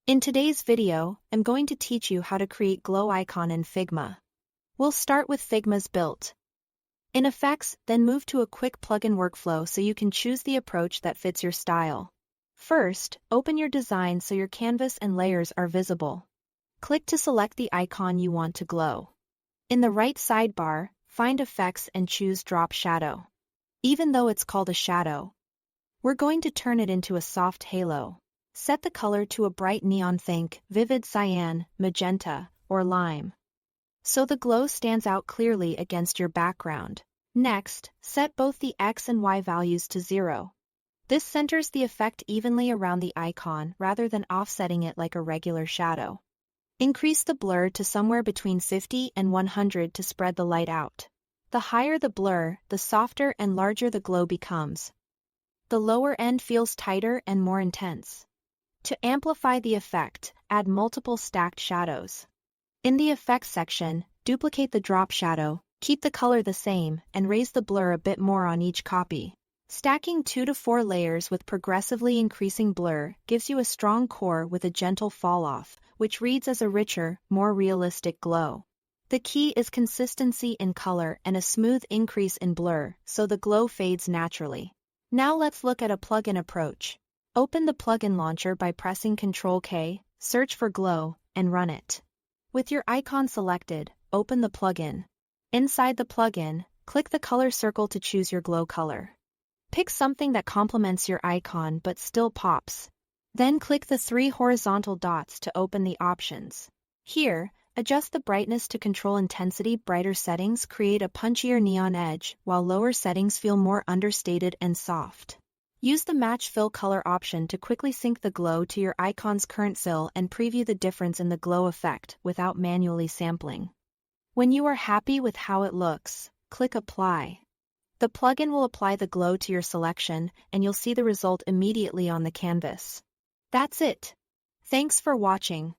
In today's video, I'm going to teach you how to create glow icon in Figma. We'll start with Figma's built. In Effects, then move to a quick plugin workflow so you can choose the approach that fits your style. First, open your design so your canvas and layers are visible. Click to select the icon you want to glow. In the right sidebar, find Effects and choose Drop Shadow. Even though it's called a shadow, we're going to turn it into a soft halo. Set the color to a bright neon, think vivid cyan, magenta, or lime, so the glow stands out clearly against your background. Next, set both the X and Y values to 0. This centers the effect evenly around the icon rather than offsetting it like a regular shadow. Increase the blur to somewhere between 50 and 100 to spread the light out. The higher the blur, the softer and larger the glow becomes. The lower end feels tighter and more intense. To amplify the effect, add multiple stacked shadows. In the Effects section, duplicate the drop shadow, keep the color the same, and raise the blur a bit more on each copy. Stacking 2 to 4 layers with progressively increasing blur gives you a strong core with a gentle fall-off, which reads as a richer, more realistic glow. The key is consistency in color and a smooth increase in blur, so the glow fades naturally. Now let's look at a plugin approach. Open the plugin launcher by pressing Ctrl-K, search for Glow, and run it. With your icon selected, open the plugin. Inside the plugin, click the color circle to choose your glow color. Pick something that complements your icon but still pops. Then click the 3 horizontal dots to open the options. Here, adjust the brightness to control intensity. Brighter settings create a punchier neon edge, while lower settings feel more understated and soft. Use the Match Fill Color option to quickly sync the glow to your icon's current fill and preview the difference in the glow effect without manually sampling. When you are happy with how it looks, click Apply. The plugin will apply the glow to your selection, and you'll see the result immediately on the canvas. That's it. Thanks for watching.